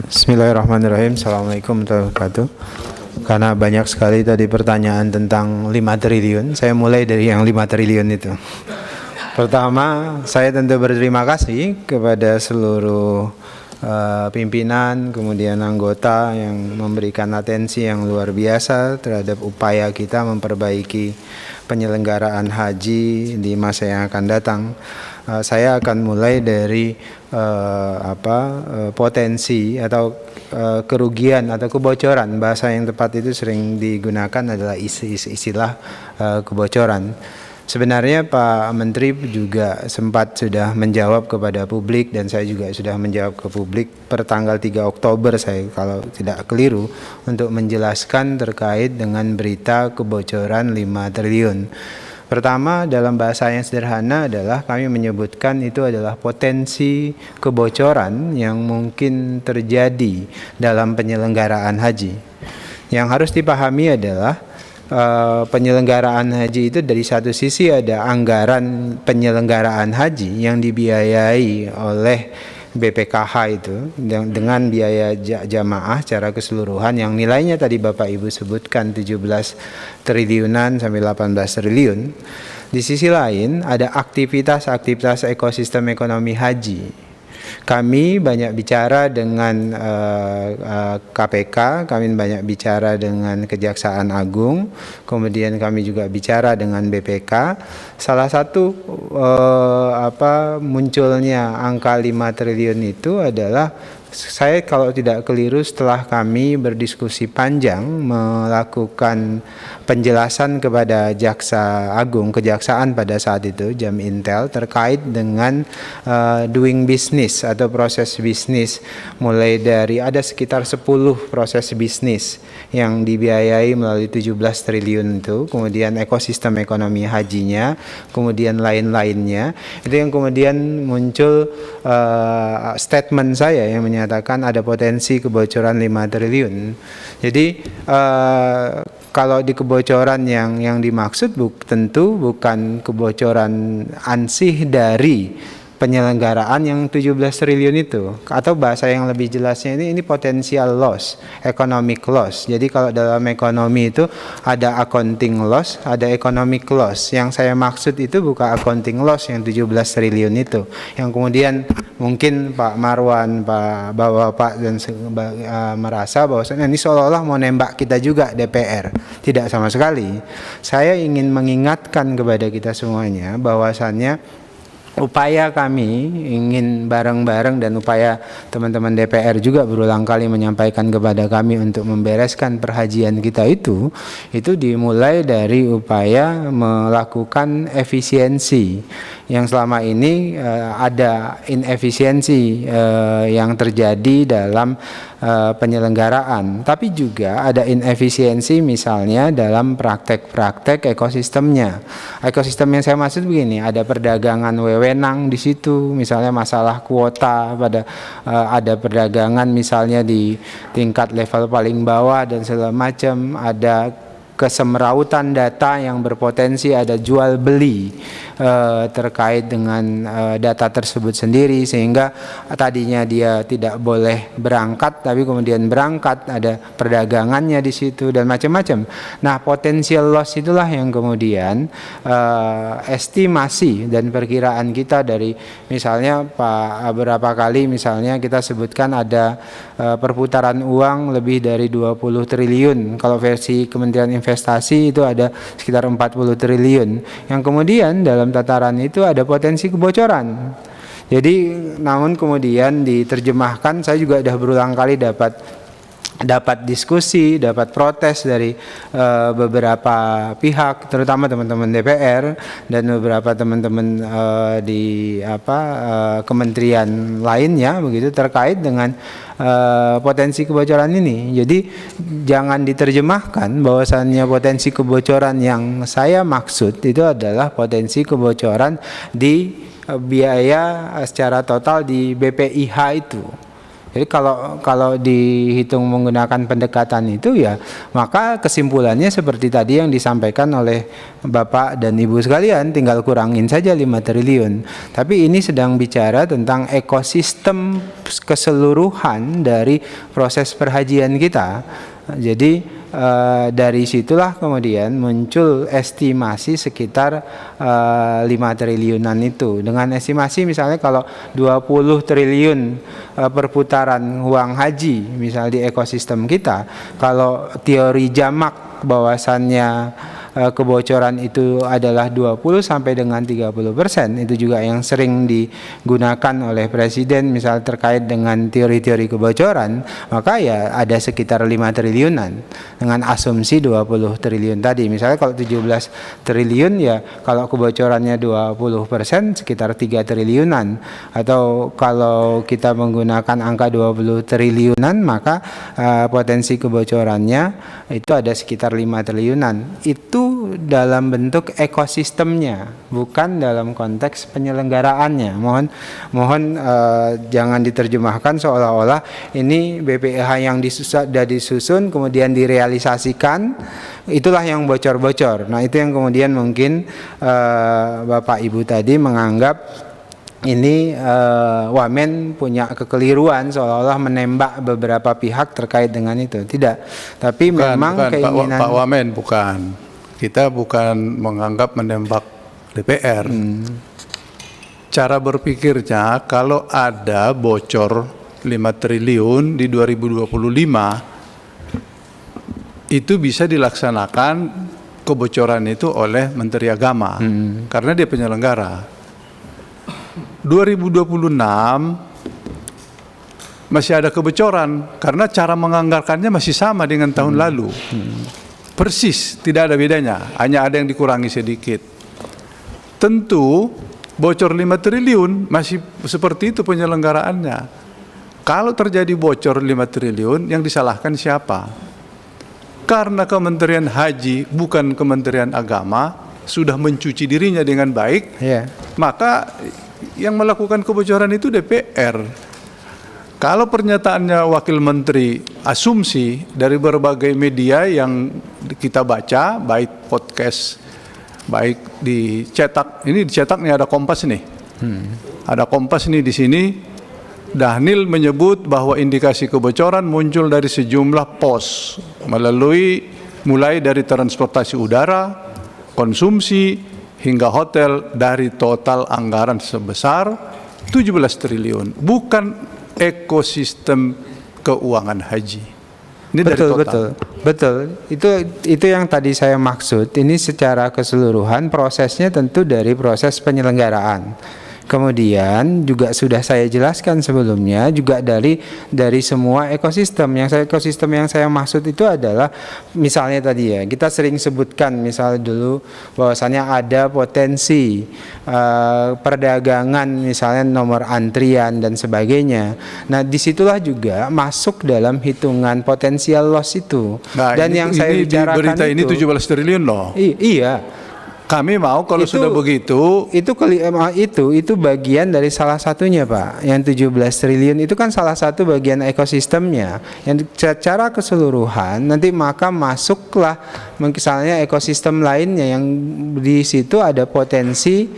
Bismillahirrahmanirrahim. Assalamualaikum warahmatullahi wabarakatuh. Karena banyak sekali tadi pertanyaan tentang 5 triliun, saya mulai dari yang 5 triliun itu. Pertama, saya tentu berterima kasih kepada seluruh pimpinan, kemudian anggota yang memberikan atensi yang luar biasa terhadap upaya kita memperbaiki penyelenggaraan haji di masa yang akan datang. Saya akan mulai dari potensi atau kerugian atau kebocoran. Bahasa yang tepat itu sering digunakan adalah istilah kebocoran. Sebenarnya Pak Menteri juga sempat sudah menjawab kepada publik, dan saya juga sudah menjawab ke publik per tanggal 3 Oktober saya kalau tidak keliru, untuk menjelaskan terkait dengan berita kebocoran 5 triliun. Pertama, dalam bahasa yang sederhana adalah kami menyebutkan itu adalah potensi kebocoran yang mungkin terjadi dalam penyelenggaraan haji. Yang harus dipahami adalah penyelenggaraan haji itu dari satu sisi ada anggaran penyelenggaraan haji yang dibiayai oleh BPKH itu dengan biaya jamaah secara keseluruhan yang nilainya tadi Bapak Ibu sebutkan 17 triliunan sampai 18 triliun. Di sisi lain ada aktivitas ekosistem ekonomi haji. Kami banyak bicara dengan KPK, kami banyak bicara dengan Kejaksaan Agung, kemudian kami juga bicara dengan BPK. Salah satu munculnya angka 5 triliun itu adalah, saya kalau tidak keliru setelah kami berdiskusi panjang melakukan penjelasan kepada Jaksa Agung, Kejaksaan pada saat itu, Jam Intel, terkait dengan doing business atau proses bisnis, mulai dari ada sekitar 10 proses bisnis yang dibiayai melalui 17 triliun itu, kemudian ekosistem ekonomi hajinya, kemudian lain-lainnya. Itu yang kemudian muncul statement saya yang menyatakan ada potensi kebocoran 5 triliun. Jadi kalau di kebocoran yang dimaksud tentu bukan kebocoran ansih dari penyelenggaraan yang 17 triliun itu, atau bahasa yang lebih jelasnya ini potensial loss, economic loss. Jadi kalau dalam ekonomi itu ada accounting loss, ada economic loss. Yang saya maksud itu bukan accounting loss yang 17 triliun itu, yang kemudian mungkin Pak Marwan, Bapak dan merasa bahwasanya ini seolah-olah mau nembak kita juga DPR. Tidak sama sekali. Saya ingin mengingatkan kepada kita semuanya bahwasannya upaya kami ingin bareng-bareng, dan upaya teman-teman DPR juga berulang kali menyampaikan kepada kami untuk membereskan perhajian kita itu dimulai dari upaya melakukan efisiensi. Yang selama ini ada inefisiensi yang terjadi dalam penyelenggaraan, tapi juga ada inefisiensi misalnya dalam praktek-praktek ekosistemnya. Ekosistem yang saya maksud begini, ada perdagangan wewenang di situ, misalnya masalah kuota, ada perdagangan misalnya di tingkat level paling bawah dan segala macam, ada kesemrautan data yang berpotensi ada jual beli terkait dengan data tersebut sendiri, sehingga tadinya dia tidak boleh berangkat tapi kemudian berangkat, ada perdagangannya di situ dan macam-macam. Nah, potensial loss itulah yang kemudian estimasi dan perkiraan kita dari misalnya beberapa kali misalnya kita sebutkan ada perputaran uang lebih dari 20 triliun. Kalau versi Kementerian Investasi itu ada sekitar 40 triliun. Yang kemudian dalam tataran itu ada potensi kebocoran. Jadi namun kemudian diterjemahkan, saya juga sudah berulang kali dapat diskusi, dapat protes dari beberapa pihak, terutama teman-teman DPR dan beberapa teman-teman di kementerian lainnya begitu, terkait dengan potensi kebocoran ini. Jadi jangan diterjemahkan bahwasannya potensi kebocoran yang saya maksud itu adalah potensi kebocoran di biaya secara total di BPIH itu. Jadi kalau dihitung menggunakan pendekatan itu ya, maka kesimpulannya seperti tadi yang disampaikan oleh Bapak dan Ibu sekalian, tinggal kurangin saja 5 triliun. Tapi ini sedang bicara tentang ekosistem keseluruhan dari proses perhajian kita. Jadi dari situlah kemudian muncul estimasi sekitar 5 triliunan itu. Dengan estimasi misalnya kalau 20 triliun perputaran uang haji misalnya di ekosistem kita, kalau teori jamak bahwasannya kebocoran itu adalah 20 sampai dengan 30%, itu juga yang sering digunakan oleh Presiden misal terkait dengan teori-teori kebocoran, maka ya ada sekitar 5 triliunan dengan asumsi 20 triliun tadi. Misalnya kalau 17 triliun ya kalau kebocorannya 20% sekitar 3 triliunan, atau kalau kita menggunakan angka 20 triliunan maka potensi kebocorannya itu ada sekitar 5 triliunan. Itu dalam bentuk ekosistemnya, bukan dalam konteks penyelenggaraannya. Mohon jangan diterjemahkan seolah-olah ini BPH yang sudah disusun kemudian direalisasikan itulah yang bocor-bocor. Nah, itu yang kemudian mungkin Bapak Ibu tadi menganggap ini Wamen punya kekeliruan seolah-olah menembak beberapa pihak terkait dengan itu. Tidak, tapi memang keinginan Pak Wamen bukan. Kita bukan menganggap menembak DPR. Cara berpikirnya kalau ada bocor 5 triliun di 2025 itu bisa dilaksanakan kebocoran itu oleh Menteri Agama karena dia penyelenggara. 2026 masih ada kebocoran karena cara menganggarkannya masih sama dengan tahun lalu. Persis, tidak ada bedanya, hanya ada yang dikurangi sedikit. Tentu bocor 5 triliun masih seperti itu penyelenggaraannya. Kalau terjadi bocor 5 triliun yang disalahkan siapa? Karena Kementerian Haji bukan Kementerian Agama sudah mencuci dirinya dengan baik, maka yang melakukan kebocoran itu DPR. Kalau pernyataannya Wakil Menteri asumsi dari berbagai media yang kita baca, baik podcast, baik dicetak, ini dicetak nih ada Kompas nih, ada Kompas nih di sini. Dhanil menyebut bahwa indikasi kebocoran muncul dari sejumlah pos mulai dari transportasi udara, konsumsi, hingga hotel dari total anggaran sebesar 17 triliun. Bukan ekosistem keuangan haji. Ini betul. Itu yang tadi saya maksud. Ini secara keseluruhan prosesnya tentu dari proses penyelenggaraan. Kemudian juga sudah saya jelaskan sebelumnya juga dari semua ekosistem. Ekosistem yang saya maksud itu adalah misalnya tadi ya, kita sering sebutkan misalnya dulu bahwasannya ada potensi perdagangan misalnya nomor antrian dan sebagainya. Nah, disitulah juga masuk dalam hitungan potensial loss itu. Nah, dan yang saya bicarakan berita ini 17 triliun loh. Iya. Kami mau kalau sudah begitu itu bagian dari salah satunya, Pak. Yang 17 triliun itu kan salah satu bagian ekosistemnya. Yang secara keseluruhan nanti maka masuklah misalnya ekosistem lainnya yang di situ ada potensi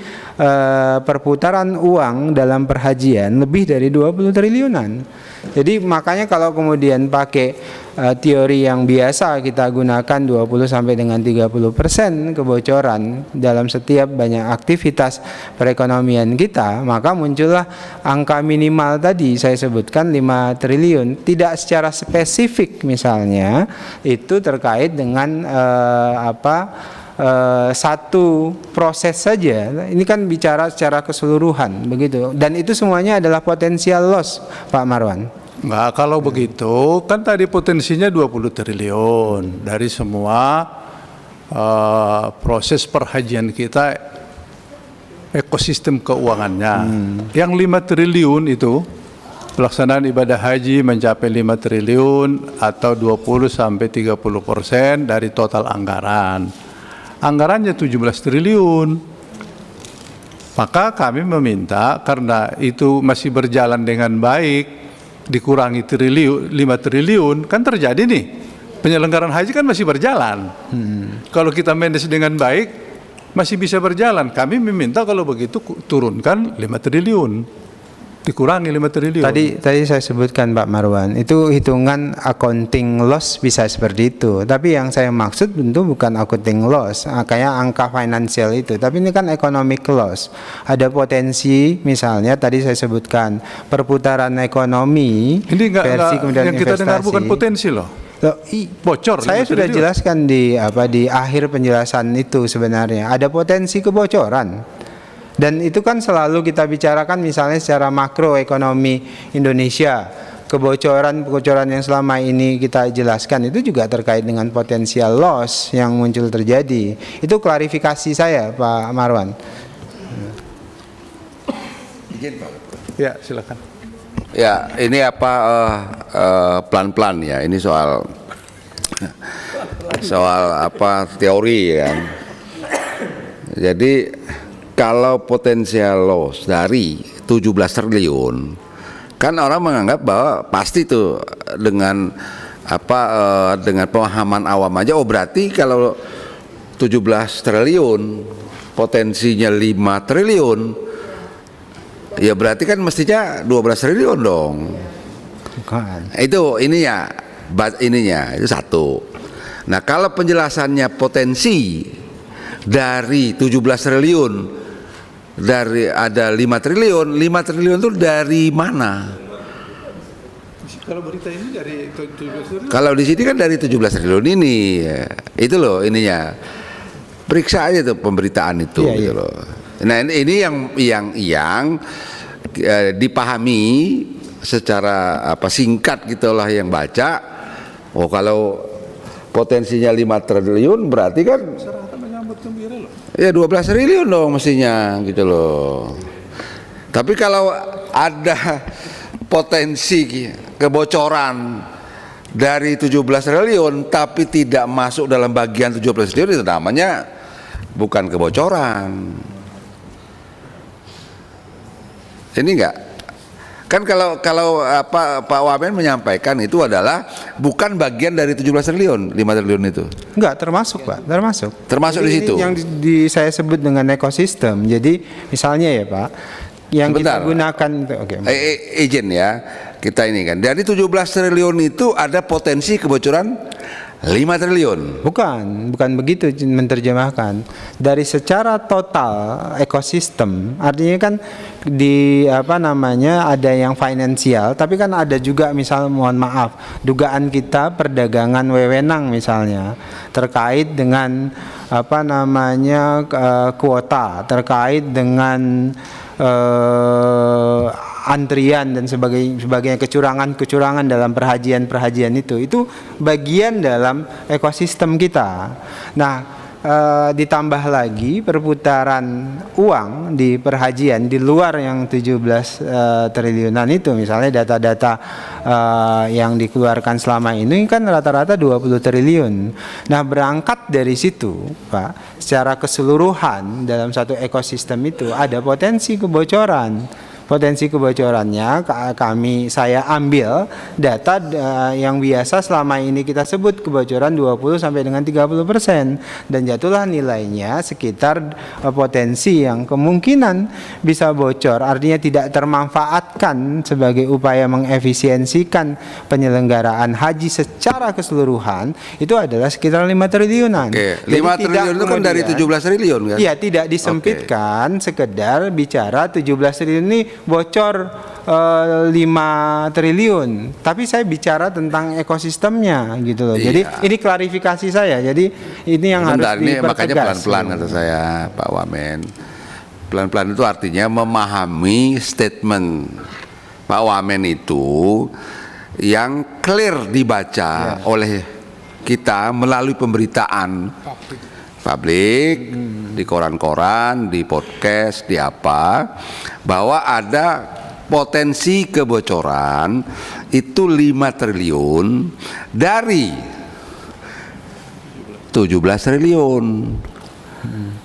perputaran uang dalam perhajian lebih dari 20 triliunan. Jadi makanya kalau kemudian pakai teori yang biasa kita gunakan 20 sampai dengan 30% kebocoran dalam setiap banyak aktivitas perekonomian kita, maka muncullah angka minimal tadi saya sebutkan 5 triliun. Tidak secara spesifik misalnya itu terkait dengan satu proses saja. Ini kan bicara secara keseluruhan begitu. Dan itu semuanya adalah potensial loss, Pak Marwan. Enggak, kalau begitu kan tadi potensinya 20 triliun dari semua proses perhajian kita, ekosistem keuangannya. Yang 5 triliun itu pelaksanaan ibadah haji mencapai 5 triliun atau 20 sampai 30% dari total anggaran. Anggarannya 17 triliun. Maka kami meminta karena itu masih berjalan dengan baik, dikurangi 5 triliun, kan terjadi nih. Penyelenggaraan haji kan masih berjalan. Kalau kita manage dengan baik, masih bisa berjalan. Kami meminta kalau begitu turunkan 5 triliun. Dikurangi 5 triliun. Tadi saya sebutkan Pak Marwan, itu hitungan accounting loss bisa seperti itu. Tapi yang saya maksud tentu bukan accounting loss, kayak angka finansial itu. Tapi ini kan economic loss. Ada potensi, misalnya tadi saya sebutkan perputaran ekonomi. Ini versi kemudian yang kita dengar investasi. bukan potensi loh. Bocor. Saya 5 sudah triliun. jelaskan di akhir penjelasan itu sebenarnya ada potensi kebocoran. Dan itu kan selalu kita bicarakan misalnya secara makroekonomi Indonesia. Kebocoran yang selama ini kita jelaskan itu juga terkait dengan potensial loss yang muncul terjadi. Itu klarifikasi saya Pak Marwan. Izin Pak. Ya, silakan. Ya, ini pelan-pelan ya. Ini soal teori ya. Jadi kalau potensial loss dari 17 triliun, kan orang menganggap bahwa pasti tuh dengan dengan pemahaman awam aja, oh berarti kalau 17 triliun potensinya 5 triliun, ya berarti kan mestinya 12 triliun dong. Bukan. Itu ininya itu satu. Nah, kalau penjelasannya potensi dari 17 triliun dari ada 5 triliun itu dari mana? Kalau berita ini dari 17 triliun. Kalau di sini kan dari 17 triliun ini. Itu loh ininya. Periksa aja tuh pemberitaan itu gitu loh. Nah, ini yang dipahami secara singkat gitulah yang baca. Oh, kalau potensinya 5 triliun berarti kan ya 12 triliun dong mestinya gitu loh. Tapi kalau ada potensi kebocoran dari 17 triliun tapi tidak masuk dalam bagian 17 triliun, itu namanya bukan kebocoran. Ini enggak? Kan kalau Pak Wamen menyampaikan itu adalah bukan bagian dari 17 triliun, 5 triliun itu. Enggak, termasuk Pak, termasuk. Termasuk Jadi di situ. Ini yang saya sebut dengan ekosistem. Jadi misalnya ya Pak, yang Sebentar. kita gunakan itu Izin ya, kita ini kan dari 17 triliun itu ada potensi kebocoran 5 triliun. bukan begitu menerjemahkan. Dari secara total ekosistem, artinya kan ada yang finansial, tapi kan ada juga misal mohon maaf, dugaan kita perdagangan wewenang misalnya terkait dengan kuota, terkait dengan antrian dan sebagainya, kecurangan dalam perhajian itu bagian dalam ekosistem kita. Nah, ditambah lagi perputaran uang di perhajian di luar yang 17 triliunan itu, misalnya data-data yang dikeluarkan selama ini kan rata-rata 20 triliun. Nah, berangkat dari situ Pak, secara keseluruhan dalam satu ekosistem itu ada potensi kebocoran. Potensi kebocorannya saya ambil data yang biasa selama ini kita sebut kebocoran 20 sampai dengan 30%, dan jatuhlah nilainya sekitar potensi yang kemungkinan bisa bocor, artinya tidak termanfaatkan sebagai upaya mengefisiensikan penyelenggaraan haji secara keseluruhan, itu adalah sekitar 5 triliunan. Oke, 5 Jadi triliun itu kan dari 17 triliun kan? Iya, tidak disempitkan sekedar bicara 17 triliun ini bocor 5 triliun, tapi saya bicara tentang ekosistemnya gitu loh. Iya. Jadi ini klarifikasi saya. Jadi ini yang Bentar, harus ini dipertegas. makanya pelan-pelan kata saya Pak Wamen. Pelan-pelan itu artinya memahami statement Pak Wamen itu yang clear dibaca oleh kita melalui pemberitaan publik, di koran-koran, di podcast, di apa, bahwa ada potensi kebocoran itu 5 triliun dari 17 triliun.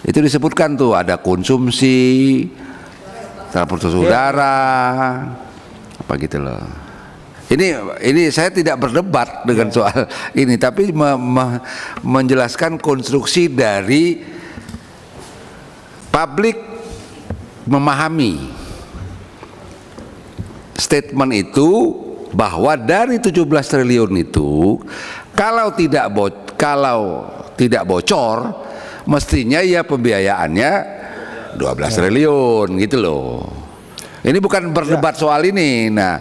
Itu disebutkan tuh ada konsumsi, transportasi udara, apa gitu loh. Ini saya tidak berdebat dengan soal ini, tapi menjelaskan konstruksi dari publik memahami statement itu, bahwa dari 17 triliun itu kalau tidak bocor mestinya ya pembiayaannya 12 triliun gitu loh. Ini bukan berdebat soal ini. Nah,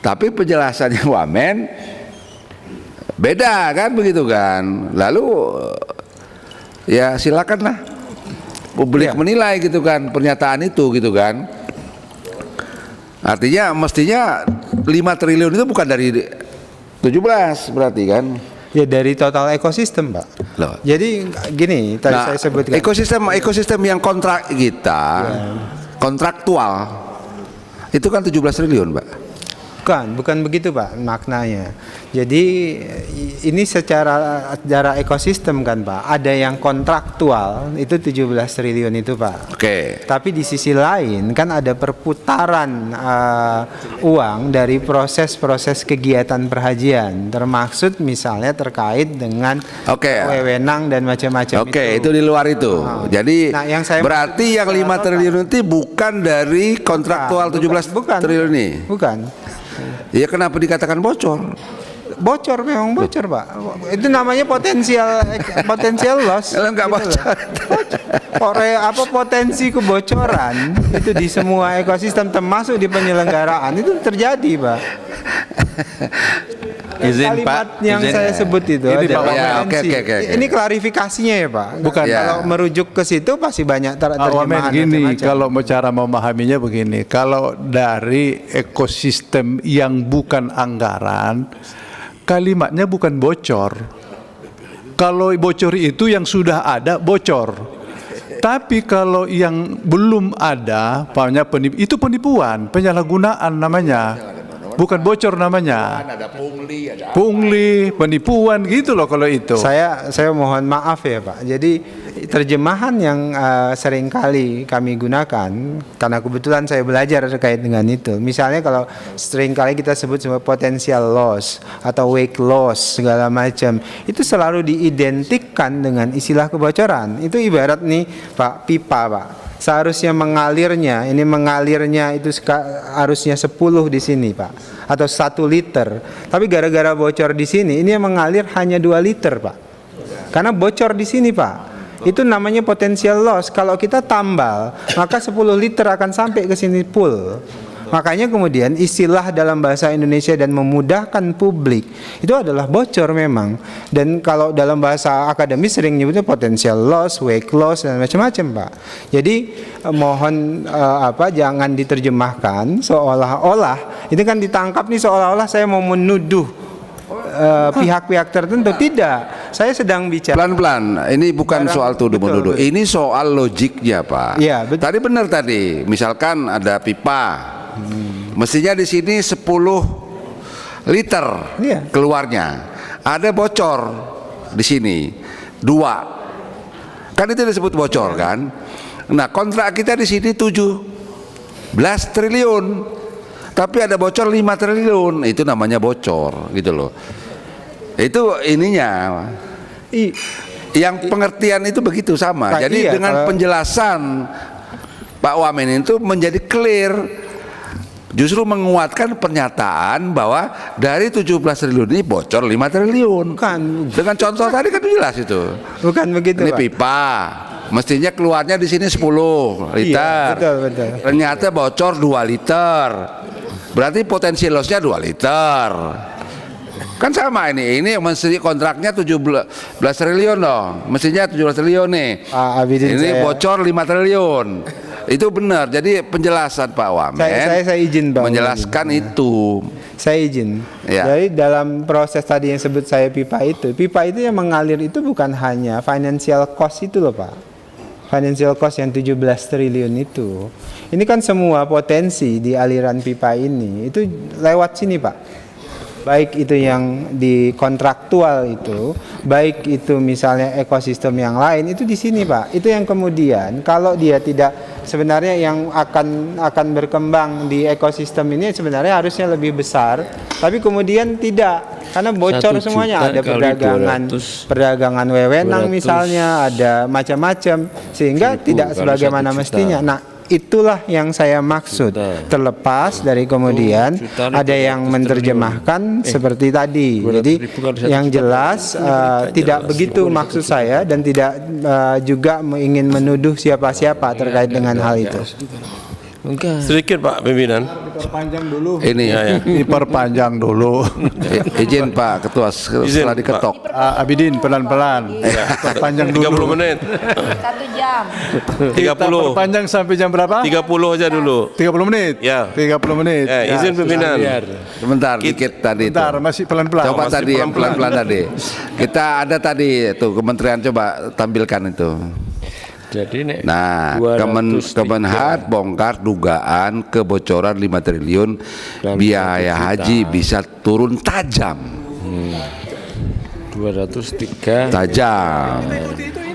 tapi penjelasannya Wamen beda kan, begitu kan. Lalu ya silakanlah publik menilai gitu kan pernyataan itu gitu kan. Artinya mestinya 5 triliun itu bukan dari 17 berarti kan. Ya dari total ekosistem, Pak. Loh. Jadi gini, tadi saya sebutkan ekosistem yang kontrak kita, kontraktual itu kan 17 triliun, Pak. Bukan begitu, Pak, maknanya. Jadi ini secara ekosistem kan, Pak. Ada yang kontraktual itu 17 triliun itu, Pak. Oke. Tapi di sisi lain kan ada perputaran uang dari proses-proses kegiatan perhajian, termaksud misalnya terkait dengan wewenang dan macam-macam itu. Itu di luar itu. Jadi yang saya berarti yang 5 triliun itu bukan dari kontraktual 17 triliun ini. Bukan. Ya kenapa dikatakan bocor? Bocor, memang bocor, Pak. Itu namanya potensial loss. Kalau nggak bocor. Potensi kebocoran itu di semua ekosistem termasuk di penyelenggaraan itu terjadi, Pak. Kalimat yang saya sebut itu ini adalah ini klarifikasinya ya, Pak. Bukan kalau merujuk ke situ pasti banyak terjemahan gini, kalau cara memahaminya begini, kalau dari ekosistem yang bukan anggaran, kalimatnya bukan bocor. Kalau bocor itu yang sudah ada bocor. Tapi kalau yang belum ada, itu penipuan, penyalahgunaan namanya. Bukan bocor namanya. Ada pungli, penipuan gitu loh kalau itu. Saya mohon maaf ya, Pak. Jadi terjemahan yang seringkali kami gunakan, karena kebetulan saya belajar terkait dengan itu. Misalnya kalau seringkali kita sebut sebagai potential loss atau wake loss segala macam, itu selalu diidentikan dengan istilah kebocoran. Itu ibarat nih, Pak, pipa, Pak. Seharusnya mengalirnya itu harusnya 10 di sini, Pak, atau 1 liter. Tapi gara-gara bocor di sini, ini yang mengalir hanya 2 liter, Pak. Karena bocor di sini, Pak. Itu namanya potential loss. Kalau kita tambal, maka 10 liter akan sampai ke sini full. Makanya kemudian istilah dalam bahasa Indonesia dan memudahkan publik itu adalah bocor memang. Dan kalau dalam bahasa akademis sering nyebutnya potential loss, wake loss dan macam-macam, Pak. Jadi mohon jangan diterjemahkan seolah-olah ini kan ditangkap nih seolah-olah saya mau menuduh pihak-pihak tertentu. Tidak. Saya sedang bicara pelan-pelan. Ini bukan soal tuduh-menuduh. Ini soal logiknya, Pak. Iya, betul. Tadi benar tadi. Misalkan ada pipa. Mestinya di sini 10 liter keluarnya. Ada bocor di sini 2. Kan itu disebut bocor kan? Nah, kontrak kita di sini 17 triliun. Tapi ada bocor 5 triliun. Itu namanya bocor gitu loh. Itu ininya. Yang pengertian itu begitu sama. Jadi dengan penjelasan Pak Wamen itu menjadi clear. Justru menguatkan pernyataan bahwa dari 17 triliun ini bocor 5 triliun. Bukan. Dengan contoh tadi kan jelas itu. Bukan begitu, ini Pak. Pipa. Mestinya keluarnya di sini 10 liter. Iya, betul. Ternyata bocor 2 liter. Berarti potensi lossnya 2 liter. Kan sama ini mesti kontraknya 17 triliun dong. Mestinya 17 triliun nih. Ini bocor 5 triliun. Itu benar. Jadi penjelasan Pak Wamen. Saya izin, Bang. Menjelaskan itu. Saya izin. Ya. Jadi dalam proses tadi yang sebut saya pipa itu yang mengalir itu bukan hanya financial cost itu loh, Pak. Financial cost yang 17 triliun itu. Ini kan semua potensi di aliran pipa ini itu lewat sini, Pak. Baik itu yang di kontraktual itu, baik itu misalnya ekosistem yang lain itu di sini, Pak. Itu yang kemudian kalau dia tidak sebenarnya yang akan berkembang di ekosistem ini sebenarnya harusnya lebih besar, tapi kemudian tidak, karena bocor 1 semuanya, juta ada kali perdagangan wewenang 200. misalnya, ada macam-macam, sehingga 1000 tidak kali sebagaimana 1 juta. mestinya. Nah, itulah yang saya maksud. Terlepas dari kemudian juta ada yang 200 menerjemahkan seperti tadi. 200 Jadi ribu kali 1 yang juta. jelas tidak jelas. begitu maksud saya, dan tidak juga ingin menuduh siapa-siapa terkait dengan hal itu. Enggak. Sedikit Pak Pimpinan. Diperpanjang dulu. Ini Diperpanjang dulu. izin Pak Ketua setelah Izin, diketok. Abidin pelan-pelan. Perpanjang 30 dulu. menit. 1 jam. 30. Perpanjang sampai jam berapa? 30 aja dulu. 30 menit. Ya. 30 menit. Izin pimpinan. Sebentar dikit tadi itu. Bentar, masih pelan-pelan. Coba masih tadi yang pelan-pelan tadi. Kita ada tadi tuh kementerian, coba tampilkan itu. Jadi nek Nah, 203. Kemenhad bongkar dugaan kebocoran 5 triliun Dan biaya 1 juta. haji bisa turun tajam. 203. Tajam.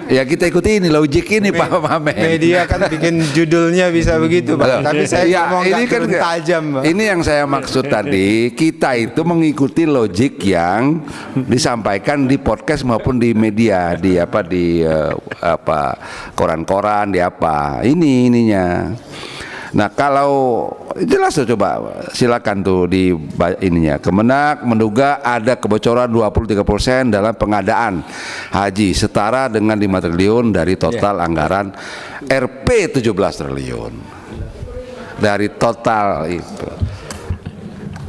Ya kita ikuti ini logik ini Pak Mamen. Media kan bikin judulnya bisa begitu, Pak. Tapi saya Ya, ngomong ini nggak kan turun tajam, Pak. Ini yang saya maksud tadi, kita itu mengikuti logik yang disampaikan di podcast maupun di media, di koran-koran, di apa. Ininya. Nah, kalau jelas tuh, coba silakan tuh di ininya. Kemenak menduga ada kebocoran 23% dalam pengadaan haji setara dengan 5 triliun dari total anggaran Rp 17 triliun. Dari total itu.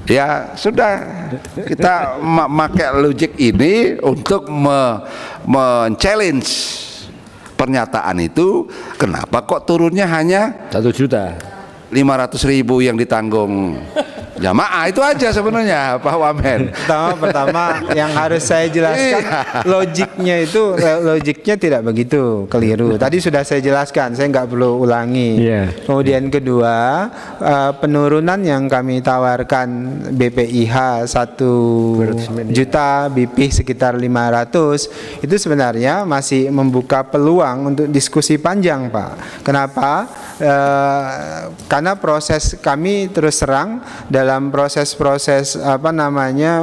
Ya sudah, kita pakai logik ini untuk men-challenge pernyataan itu. Kenapa kok turunnya hanya 1 juta. 500.000 yang ditanggung jamaah? Itu aja sebenarnya Pak Wamen. Pertama yang harus saya jelaskan, logiknya tidak begitu, keliru. Tadi sudah saya jelaskan, saya nggak perlu ulangi. Kemudian kedua, penurunan yang kami tawarkan BPIH 1 juta, BP sekitar 500, itu sebenarnya masih membuka peluang untuk diskusi panjang, Pak. Kenapa? Karena proses kami terus terang dalam proses-proses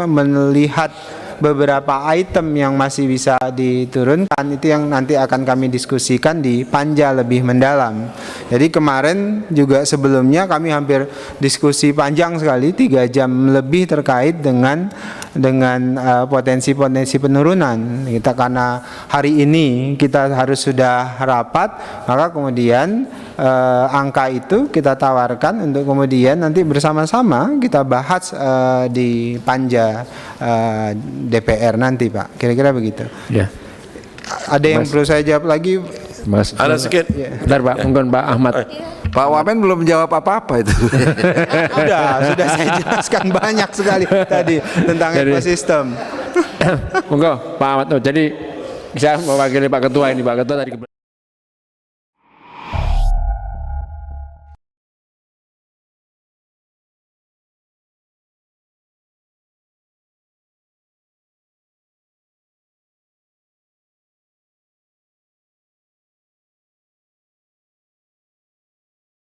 melihat beberapa item yang masih bisa diturunkan, itu yang nanti akan kami diskusikan di panja lebih mendalam. Jadi kemarin juga sebelumnya kami hampir diskusi panjang sekali, 3 jam lebih terkait dengan potensi-potensi penurunan. Karena hari ini kita harus sudah rapat, maka kemudian angka itu kita tawarkan untuk kemudian nanti bersama-sama kita bahas di panja DPR nanti, Pak. Kira-kira begitu. Ya. Ada yang perlu saya jawab lagi? Mas. Ada sedikit. Bentar Pak, mungkin Pak Ahmad. Pak Wamen belum jawab apa-apa itu. Sudah saya jelaskan banyak sekali tadi tentang ekosistem. Monggo Pak Ahmad. Jadi saya mewakili Pak Ketua ini, Pak Ketua tadi